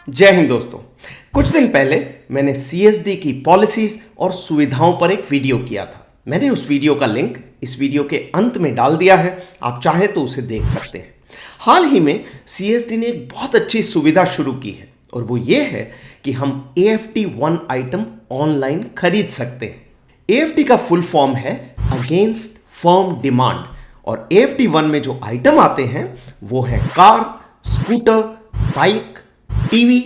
जय हिंद दोस्तों। कुछ दिन पहले मैंने सीएसडी की पॉलिसीज और सुविधाओं पर एक वीडियो किया था। मैंने उस वीडियो का लिंक इस वीडियो के अंत में डाल दिया है, आप चाहें तो उसे देख सकते हैं। हाल ही में सीएसडी ने एक बहुत अच्छी सुविधा शुरू की है और वो ये है कि हम AFD 1 आइटम ऑनलाइन खरीद सकते हैं। AFD का फुल फॉर्म है अगेंस्ट फर्म डिमांड और AFD 1 में जो आइटम आते हैं वो है car, scooter, bike, TV,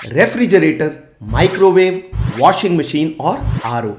refrigerator, microwave, washing machine और RO।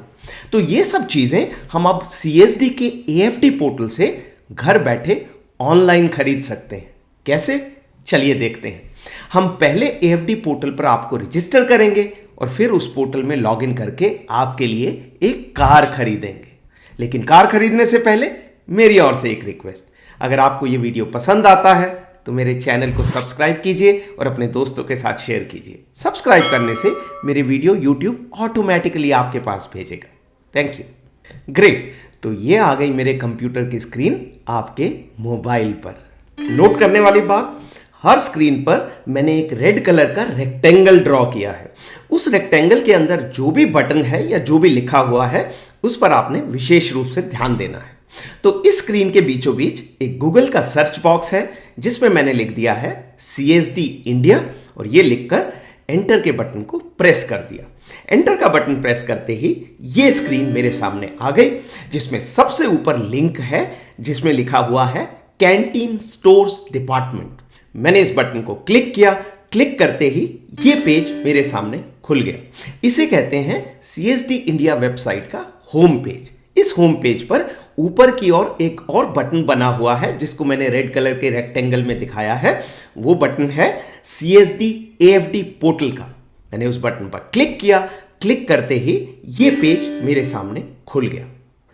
तो ये सब चीजें हम अब CSD के AFD पोर्टल से घर बैठे ऑनलाइन खरीद सकते हैं। कैसे? चलिए देखते हैं। हम पहले AFD पोर्टल पर आपको रजिस्टर करेंगे और फिर उस पोर्टल में लॉगिन करके आपके लिए एक कार खरीदेंगे। लेकिन कार खरीदने से पहले मेरी ओर से एक रिक्वेस्ट, अगर आपको ये वीडियो पसंद आता है तो मेरे चैनल को सब्सक्राइब कीजिए और अपने दोस्तों के साथ शेयर कीजिए। सब्सक्राइब करने से मेरे वीडियो YouTube ऑटोमेटिकली आपके पास भेजेगा। Thank you. ग्रेट, तो ये आ गई मेरे कंप्यूटर की स्क्रीन आपके मोबाइल पर। नोट करने वाली बात, हर स्क्रीन पर मैंने एक रेड कलर का रेक्टेंगल ड्रॉ किया है। उस रेक्टेंगल के अंदर जो भी बटन है या जो भी लिखा हुआ है उस पर आपने विशेष रूप से ध्यान देना है। तो इस स्क्रीन के बीचों बीच एक गूगल का सर्च बॉक्स है जिसमें मैंने लिख दिया है CSD इंडिया और ये लिखकर एंटर के बटन को प्रेस कर दिया। एंटर का बटन प्रेस करते ही ये स्क्रीन मेरे सामने आ गई जिसमें सबसे ऊपर लिंक है जिसमें लिखा हुआ है कैंटीन स्टोर्स डिपार्टमेंट। मैंने इस बटन को क्लिक किया। क्लिक करते ही ये पेज मेरे सामने खुल गया। इसे कहते हैं CSD इंडिया वेबसाइट का होम पेज। इस होम पेज पर ऊपर की ओर एक और बटन बना हुआ है जिसको मैंने रेड कलर के रेक्टेंगल में दिखाया है। वो बटन है CSD AFD पोर्टल का। मैंने उस बटन पर क्लिक किया। क्लिक करते ही ये पेज मेरे सामने खुल गया।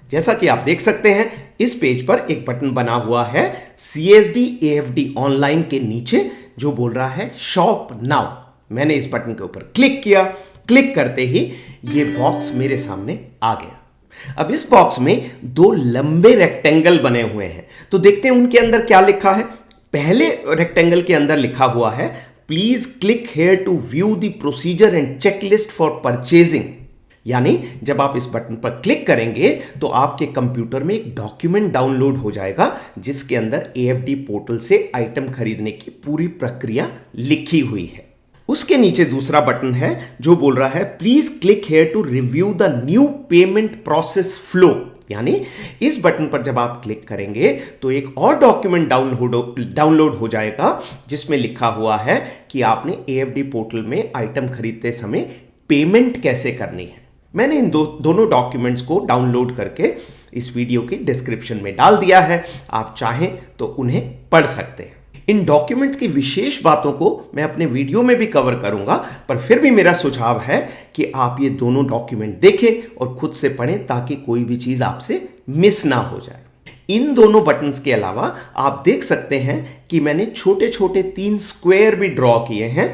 जैसा कि आप देख सकते हैं इस पेज पर एक बटन बना हुआ है CSD AFD ऑनलाइन के नीचे जो बोल रहा है शॉप नाउ। मैंने इस बटन के ऊपर क्लिक किया। क्लिक करते ही ये बॉक्स मेरे सामने आ गया। अब इस बॉक्स में दो लंबे रेक्टेंगल बने हुए हैं, तो देखते हैं उनके अंदर क्या लिखा है। पहले रेक्टेंगल के अंदर लिखा हुआ है please click here to view the procedure and checklist for purchasing. यानी जब आप इस बटन पर क्लिक करेंगे तो आपके कंप्यूटर में एक डॉक्यूमेंट डाउनलोड हो जाएगा जिसके अंदर AFD पोर्टल से आइटम खरीदने की पूरी प्रक्रिया लिखी हुई है। उसके नीचे दूसरा बटन है जो बोल रहा है please click here to review the new payment process flow. यानी इस बटन पर जब आप क्लिक करेंगे तो एक और डॉक्यूमेंट डाउनलोड हो जाएगा जिसमें लिखा हुआ है कि आपने AFD पोर्टल में आइटम खरीदते समय पेमेंट कैसे करनी है। मैंने इन दोनों डॉक्यूमेंट्स को डाउनलोड करके इस वीडियो की डिस्क्रिप्शन में डाल दिया है, आप चाहें तो उन्हें पढ़ सकते हैं। इन डॉक्यूमेंट्स की विशेष बातों को मैं अपने वीडियो में भी कवर करूंगा, पर फिर भी मेरा सुझाव है कि आप ये दोनों डॉक्यूमेंट देखें और खुद से पढ़ें ताकि कोई भी चीज आपसे मिस ना हो जाए। इन दोनों बटन्स के अलावा आप देख सकते हैं कि मैंने छोटे छोटे 3 स्क्वायर भी ड्रॉ किए हैं।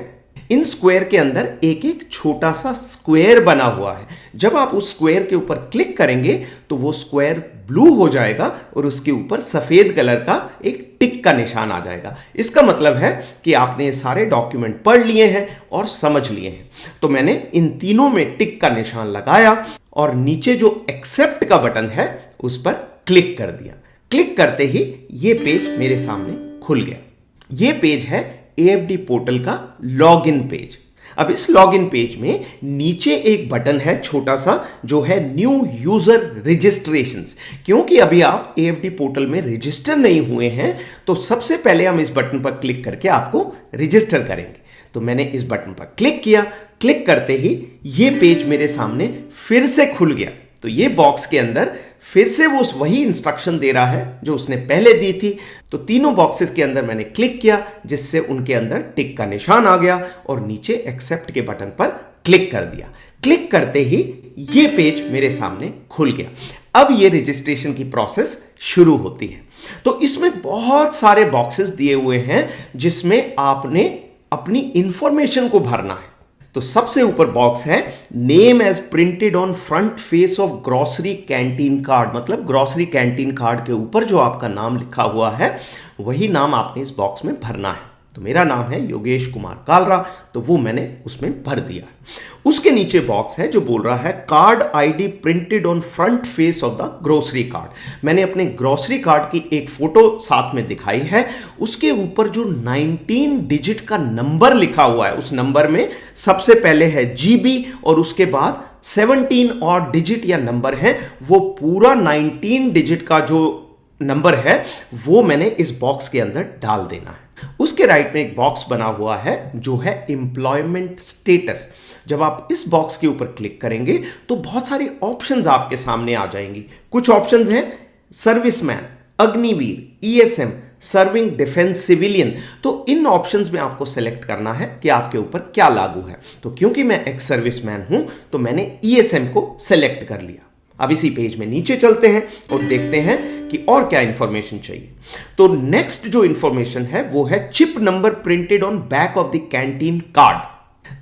इन स्क्वायर के अंदर एक एक छोटा सा स्क्वायर बना हुआ है। जब आप उस स्क्वायर के ऊपर क्लिक करेंगे तो वो स्क्वायर ब्लू हो जाएगा और उसके ऊपर सफेद कलर का एक टिक का निशान आ जाएगा। इसका मतलब है कि आपने सारे डॉक्यूमेंट पढ़ लिए हैं और समझ लिए हैं। तो मैंने इन तीनों में टिक का निशान लगाया और नीचे जो एक्सेप्ट का बटन है उस पर क्लिक कर दिया। क्लिक करते ही ये पेज मेरे सामने खुल गया। ये पेज है AFD पोर्टल का लॉगिन पेज। अब इस लॉगिन पेज में नीचे एक बटन है छोटा सा जो है न्यू यूजर रजिस्ट्रेशंस। क्योंकि अभी आप AFD पोर्टल में रजिस्टर नहीं हुए हैं तो सबसे पहले हम इस बटन पर क्लिक करके आपको रजिस्टर करेंगे। तो मैंने इस बटन पर क्लिक किया। क्लिक करते ही ये पेज मेरे सामने फिर से खुल गया। तो ये बॉक्स के अंदर फिर से वो वही इंस्ट्रक्शन दे रहा है जो उसने पहले दी थी। तो तीनों बॉक्सेस के अंदर मैंने क्लिक किया जिससे उनके अंदर टिक का निशान आ गया और नीचे एक्सेप्ट के बटन पर क्लिक कर दिया। क्लिक करते ही ये पेज मेरे सामने खुल गया। अब ये रजिस्ट्रेशन की प्रोसेस शुरू होती है। तो इसमें बहुत सारे बॉक्सेस दिए हुए हैं जिसमें आपने अपनी इंफॉर्मेशन को भरना है। तो सबसे ऊपर बॉक्स है name as printed on front face of grocery canteen card. मतलब ग्रोसरी कैंटीन कार्ड के ऊपर जो आपका नाम लिखा हुआ है वही नाम आपने इस बॉक्स में भरना है। तो मेरा नाम है योगेश कुमार कालरा, तो वो मैंने उसमें भर दिया। उसके नीचे बॉक्स है जो बोल रहा है card ID printed on front face of the grocery card. मैंने अपने ग्रोसरी कार्ड की एक फोटो साथ में दिखाई है, उसके ऊपर जो 19 डिजिट का नंबर लिखा हुआ है, उस नंबर में सबसे पहले है जीबी और उसके बाद 17 और डिजिट या नंबर है, वो पूरा 19 डिजिट का जो नंबर है वो मैंने इस बॉक्स के अंदर डाल देना है। उसके राइट में एक बॉक्स बना हुआ है जो है एम्प्लॉयमेंट स्टेटस। जब आप इस बॉक्स के ऊपर क्लिक करेंगे तो बहुत सारे ऑप्शंस आपके सामने आ जाएंगी। कुछ ऑप्शंस हैं serviceman, Agniveer, ESM, serving defence civilian. तो इन ऑप्शंस में आपको सेलेक्ट करना है कि आपके ऊपर क्या लागू है। तो क्योंकि मैं एक्स सर्विसमैन हूं तो मैंने ईएसएम को सेलेक्ट कर लिया। अब इसी पेज में नीचे चलते हैं और देखते हैं कि और क्या इंफॉर्मेशन चाहिए। तो नेक्स्ट जो इंफॉर्मेशन है वो है chip number printed on back of the canteen card.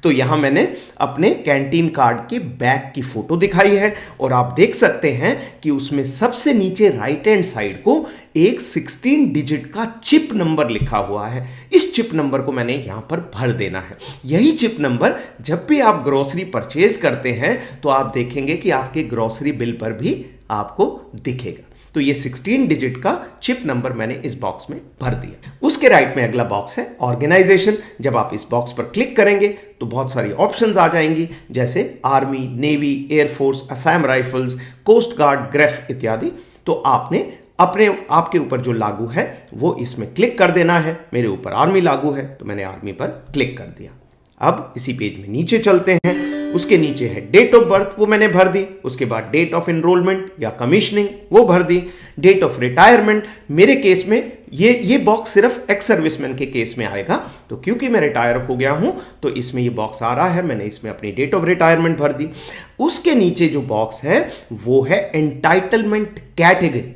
तो यहां मैंने अपने कैंटीन कार्ड के बैक की फोटो दिखाई है और आप देख सकते हैं कि उसमें सबसे नीचे राइट हैंड साइड को एक 16 डिजिट का चिप नंबर लिखा हुआ है। इस चिप नंबर को मैंने यहां पर भर देना है। यही चिप नंबर जब भी आप ग्रोसरी परचेज करते हैं तो आप देखेंगे कि आपके ग्रोसरी बिल पर भी आपको दिखेगा। तो ये 16 डिजिट का चिप नंबर मैंने इस बॉक्स में भर दिया। उसके राइट में अगला बॉक्स है ऑर्गेनाइजेशन। जब आप इस बॉक्स पर क्लिक करेंगे तो बहुत सारी ऑप्शंस आ जाएंगी, जैसे army, navy, air force, Assam rifles, coast guard, GREF इत्यादि। तो आपने आपके ऊपर जो लागू है वो इसमें क्लिक कर देना है। मेरे ऊपर आर्मी लागू है तो मैंने आर्मी पर क्लिक कर दिया। अब इसी पेज में नीचे चलते हैं। उसके नीचे है डेट ऑफ बर्थ, वो मैंने भर दी। उसके बाद डेट ऑफ एनरोलमेंट या कमीशनिंग वो भर दी। डेट ऑफ रिटायरमेंट, मेरे केस में ये बॉक्स सिर्फ एक्स सर्विसमैन के केस में आएगा, तो क्योंकि मैं रिटायर हो गया हूं तो इसमें ये बॉक्स आ रहा है। मैंने इसमें अपनी डेट ऑफ रिटायरमेंट भर दी। उसके नीचे जो बॉक्स है वो है एंटाइटलमेंट कैटेगरी।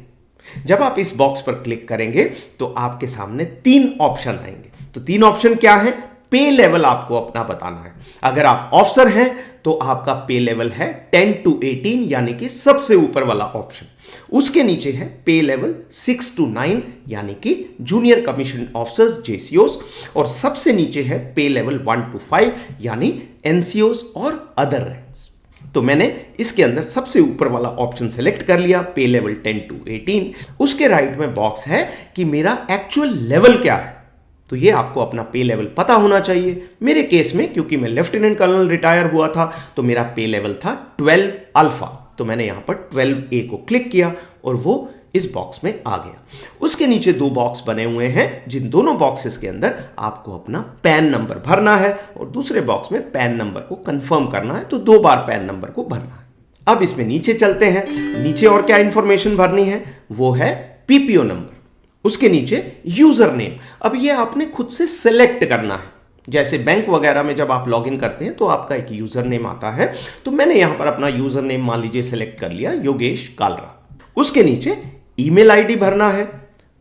जब आप इस बॉक्स पर क्लिक करेंगे तो आपके सामने 3 ऑप्शन आएंगे। तो 3 ऑप्शन क्या है? पे लेवल आपको अपना बताना है। अगर आप ऑफिसर हैं तो आपका पे लेवल है 10 to 18 यानी कि सबसे ऊपर वाला ऑप्शन। उसके नीचे है पे लेवल 6 to 9 यानी कि जूनियर कमीशन ऑफिसर्स, जेसीओस। और सबसे नीचे है पे लेवल 1 to 5 यानी एनसीओस और अदर रैंक्स। तो मैंने इसके अंदर सबसे ऊपर वाला ऑप्शन सेलेक्ट कर लिया, पे लेवल 10 to 18। उसके राइट में बॉक्स है कि मेरा एक्चुअल लेवल क्या है। तो ये आपको अपना पे लेवल पता होना चाहिए। मेरे केस में क्योंकि मैं लेफ्टिनेंट कर्नल रिटायर हुआ था तो मेरा पे लेवल था 12 अल्फा। तो मैंने यहां पर 12A को क्लिक किया और वो इस बॉक्स में आ गया। उसके नीचे 2 बॉक्स बने हुए हैं, जिन दोनों बॉक्सेस के अंदर आपको अपना पैन नंबर भरना है और दूसरे बॉक्स में पैन नंबर को कंफर्म करना है। तो 2 बार पैन नंबर को भरना है। अब इसमें नीचे चलते हैं। नीचे और क्या इंफॉर्मेशन भरनी है? वो है पीपीओ नंबर। उसके नीचे यूजर नेम। अब ये आपने खुद से सेलेक्ट करना है। जैसे बैंक वगैरह में जब आप लॉगिन करते हैं तो आपका एक यूजर नेम आता है। तो मैंने यहां पर अपना यूजर नेम मान लीजिए सेलेक्ट कर लिया, योगेश कालरा। उसके नीचे ईमेल आईडी भरना है।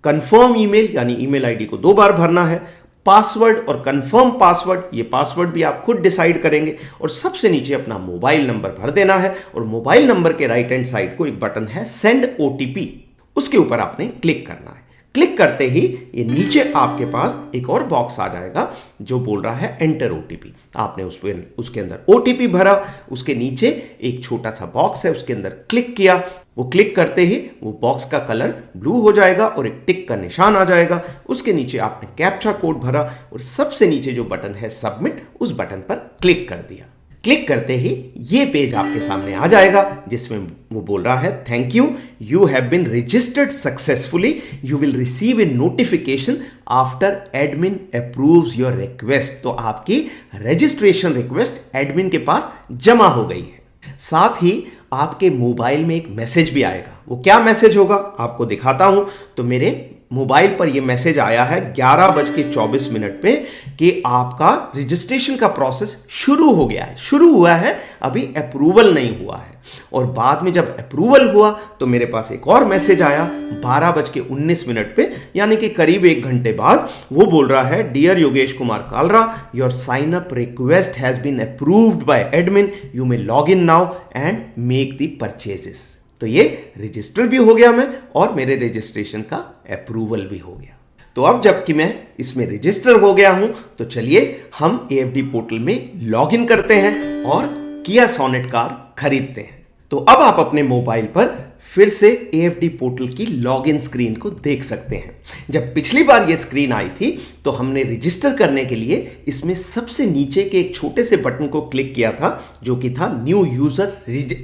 कंफर्म ईमेल यानी ईमेल आईडी को 2 बार भरना है। पासवर्ड और कंफर्म पासवर्ड, ये पासवर्ड भी आप खुद डिसाइड करेंगे। और सबसे नीचे अपना मोबाइल नंबर भर देना है। और मोबाइल नंबर के राइट हैंड साइड को एक बटन है सेंड ओटीपी, उसके ऊपर आपने क्लिक करना है। क्लिक करते ही ये नीचे आपके पास एक और बॉक्स आ जाएगा जो बोल रहा है एंटर ओटीपी। आपने उसके अंदर ओटीपी भरा। उसके नीचे एक छोटा सा बॉक्स है, उसके अंदर क्लिक किया। वो क्लिक करते ही वो बॉक्स का कलर ब्लू हो जाएगा और एक टिक का निशान आ जाएगा। उसके नीचे आपने कैप्चा कोड भरा और सबसे नीचे जो बटन है सबमिट, उस बटन पर क्लिक कर दिया। क्लिक करते ही ये पेज आपके सामने आ जाएगा जिसमें वो बोल रहा है thank you have been registered successfully, you will receive a notification after admin approves your request. तो आपकी रजिस्ट्रेशन रिक्वेस्ट एडमिन के पास जमा हो गई है। साथ ही आपके मोबाइल में एक मैसेज भी आएगा। वो क्या मैसेज होगा आपको दिखाता हूं। तो मेरे मोबाइल पर यह मैसेज आया है 11:24 पे कि आपका रजिस्ट्रेशन का प्रोसेस शुरू हो गया है। शुरू हुआ है, अभी अप्रूवल नहीं हुआ है। और बाद में जब अप्रूवल हुआ तो मेरे पास एक और मैसेज आया 12:19 पे, यानी कि करीब 1 घंटे बाद। वो बोल रहा है dear Yogesh Kumar Kalra, your sign up request has been approved by admin, you may log in now and make the purchases. तो ये रजिस्टर भी हो गया मैं और मेरे रजिस्ट्रेशन का अप्रूवल भी हो गया। तो अब जबकि मैं इसमें रजिस्टर हो गया हूं, तो चलिए हम AFD पोर्टल में लॉगिन करते हैं और किया सोनेट कार खरीदते हैं। तो अब आप अपने मोबाइल पर फिर से AFD पोर्टल की लॉगिन स्क्रीन को देख सकते हैं। जब पिछली बार ये स्क्रीन आई थी तो हमने रजिस्टर करने के लिए इसमें सबसे नीचे के एक छोटे से बटन को क्लिक किया था जो कि था न्यू यूजर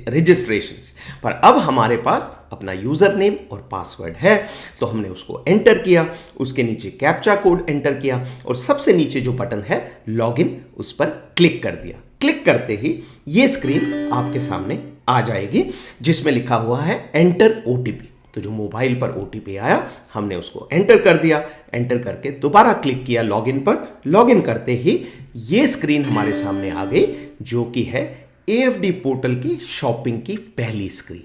रजिस्ट्रेशन। पर अब हमारे पास अपना यूजर नेम और पासवर्ड है, तो हमने उसको एंटर किया, उसके नीचे कैप्चा कोड एंटर किया और सबसे नीचे जो बटन है लॉगिन, उस पर क्लिक कर दिया। क्लिक करते ही ये स्क्रीन आपके सामने आ जाएगी जिसमें लिखा हुआ है एंटर OTP। तो जो मोबाइल पर OTP आया हमने उसको एंटर कर दिया। एंटर करके दोबारा क्लिक किया लॉगिन पर। लॉगिन करते ही ये स्क्रीन हमारे सामने आ गई जो कि है AFD पोर्टल की शॉपिंग की पहली स्क्रीन।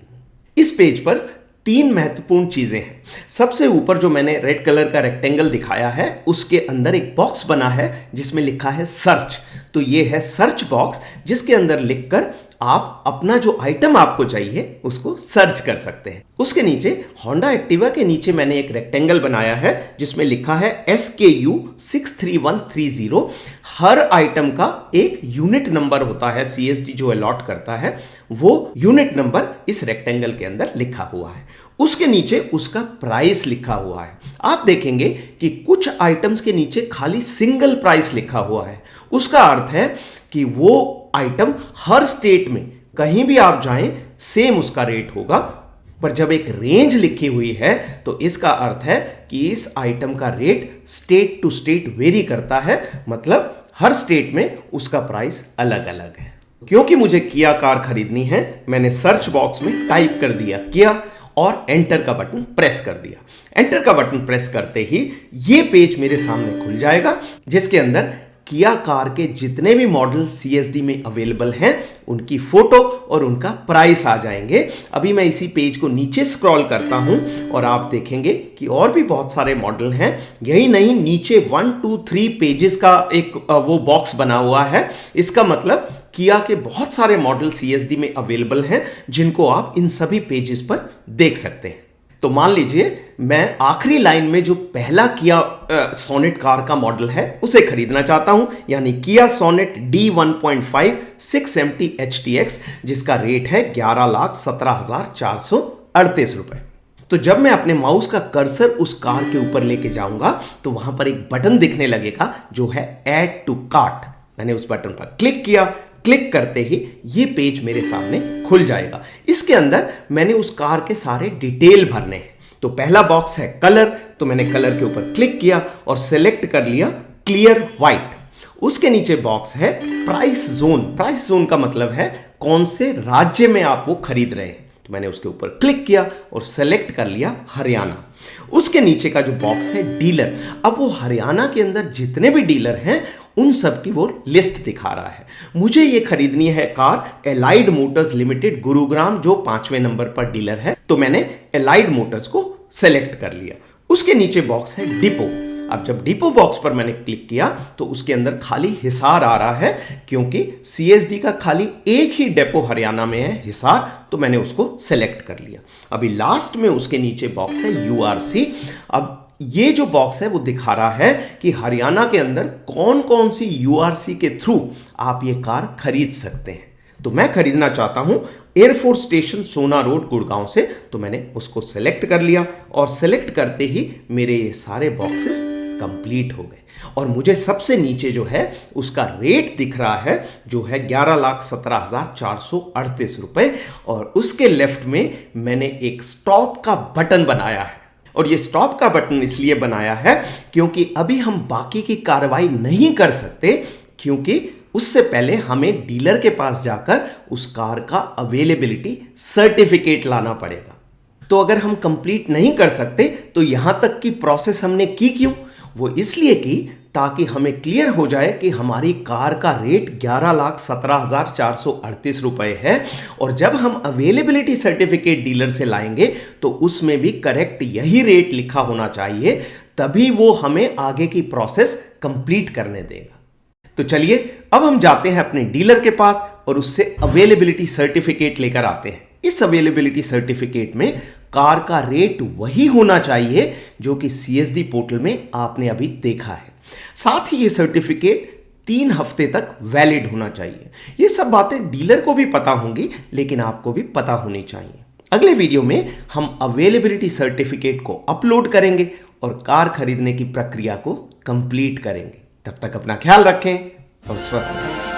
इस पेज पर 3 महत्वपूर्ण चीजें हैं। सबसे ऊपर जो मैंने रेड कलर का रेक्टेंगल दिखाया है उसके अंदर एक बॉक्स बना है जिसमें लिखा है सर्च। तो ये है सर्च बॉक्स जिसके अंदर लिखकर आप अपना जो आइटम आपको चाहिए उसको सर्च कर सकते हैं। उसके नीचे होंडा एक्टिवा के नीचे मैंने एक रेक्टेंगल बनाया है जिसमें लिखा है SKU 63130। हर आइटम का एक यूनिट नंबर होता है, CSD जो अलॉट करता है वो यूनिट नंबर इस रेक्टेंगल के अंदर लिखा हुआ है। उसके नीचे उसका प्राइस लिखा हुआ है। आप देखेंगे कि कुछ आइटम्स के नीचे खाली सिंगल प्राइस लिखा हुआ है। उसका अर्थ है कि वो आइटम हर स्टेट में कहीं भी आप जाएं सेम उसका रेट होगा। पर जब एक रेंज लिखी हुई है तो इसका अर्थ है कि इस आइटम का rate state to state vary करता है, मतलब हर स्टेट में उसका प्राइस अलग अलग है। क्योंकि मुझे किया कार खरीदनी है मैंने सर्च बॉक्स में टाइप कर दिया किया और एंटर का बटन प्रेस कर दिया। एंटर का बटन प्रेस करते ही ये पेज मेरे सामने खुल जाएगा जिसके अंदर किया कार के जितने भी मॉडल CSD में अवेलेबल हैं उनकी फोटो और उनका प्राइस आ जाएंगे। अभी मैं इसी पेज को नीचे स्क्रॉल करता हूं और आप देखेंगे कि और भी बहुत सारे मॉडल हैं। यही नहीं, नीचे 1 2 3 पेजेस का एक वो बॉक्स बना हुआ है। इसका मतलब किया के बहुत सारे मॉडल CSD में अवेलेबल हैं जिनको आप इन सभी पेजेस पर देख सकते हैं। तो मान लीजिए मैं आखिरी लाइन में जो पहला किया सोनेट कार का मॉडल है उसे खरीदना चाहता हूं, यानी किया सोनेट D1.5 6MT HTX जिसका रेट है 11,17,438 रुपए। तो जब मैं अपने माउस का कर्सर उस कार के ऊपर लेके जाऊंगा तो वहां पर एक बटन दिखने लगेगा जो है ऐड टू कार्ट। मैंने उस बटन पर क्लिक किया। क्लिक करते ही ये पेज मेरे सामने खुल जाएगा। इसके अंदर मैंने उस कार के सारे डिटेल भरने हैं। तो पहला बॉक्स है कलर, तो मैंने कलर के ऊपर क्लिक किया और सेलेक्ट कर लिया क्लियर व्हाइट। उसके नीचे बॉक्स है प्राइस जोन। प्राइस जोन का मतलब है कौन से राज्य में आप वो खरीद रहे हैं। तो मैंने उसके ऊपर क्लिक किया और सेलेक्ट कर लिया हरियाणा। उसके नीचे का जो बॉक्स है डीलर, अब वो हरियाणा के अंदर जितने भी डीलर हैं उन सब की वो लिस्ट दिखा रहा है। मुझे ये खरीदनी है car allied Motors limited Gurugram जो 5वें नंबर पर डीलर है, तो मैंने एलाइड मोटर्स को सेलेक्ट कर लिया। उसके नीचे बॉक्स है डिपो। अब जब डिपो बॉक्स पर मैंने क्लिक किया तो उसके अंदर खाली हिसार आ रहा है क्योंकि CSD का खाली एक ही डेपो हरियाणा में है, हिसार, तो मैंने उसको सेलेक्ट कर लिया। अभी लास्ट में उसके नीचे बॉक्स है URC। अब ये जो बॉक्स है वो दिखा रहा है कि हरियाणा के अंदर कौन कौन सी URC के थ्रू आप ये कार खरीद सकते हैं। तो मैं खरीदना चाहता हूं एयरफोर्स स्टेशन सोना रोड गुड़गांव से, तो मैंने उसको सेलेक्ट कर लिया और सेलेक्ट करते ही मेरे ये सारे बॉक्सेस कंप्लीट हो गए और मुझे सबसे नीचे जो है उसका रेट दिख रहा है जो है 11,17,438 रुपए और उसके लेफ्ट में मैंने एक स्टॉप का बटन बनाया है। और ये स्टॉप का बटन इसलिए बनाया है क्योंकि अभी हम बाकी की कार्रवाई नहीं कर सकते क्योंकि उससे पहले हमें डीलर के पास जाकर उस कार का अवेलेबिलिटी सर्टिफिकेट लाना पड़ेगा। तो अगर हम कंप्लीट नहीं कर सकते तो यहां तक की प्रोसेस हमने की क्यों? वो इसलिए की ताकि हमें क्लियर हो जाए कि हमारी कार का रेट 11,17,438 रुपए है और जब हम अवेलेबिलिटी सर्टिफिकेट डीलर से लाएंगे तो उसमें भी करेक्ट यही रेट लिखा होना चाहिए, तभी वो हमें आगे की प्रोसेस कंप्लीट करने देगा। तो चलिए अब हम जाते हैं अपने डीलर के पास और उससे अवेलेबिलिटी सर्टिफिकेट लेकर आते हैं। इस अवेलेबिलिटी सर्टिफिकेट में कार का रेट वही होना चाहिए जो कि सीएसडी पोर्टल में आपने अभी देखा है। साथ ही ये सर्टिफिकेट 3 हफ्ते तक वैलिड होना चाहिए। ये सब बातें डीलर को भी पता होंगी, लेकिन आपको भी पता होनी चाहिए। अगले वीडियो में हम अवेलेबिलिटी सर्टिफिकेट को अपलोड करेंगे और कार खरीदने की प्रक्रिया को कंप्लीट करेंगे। तब तक अपना ख्याल रखें और स्वस्थ रहें।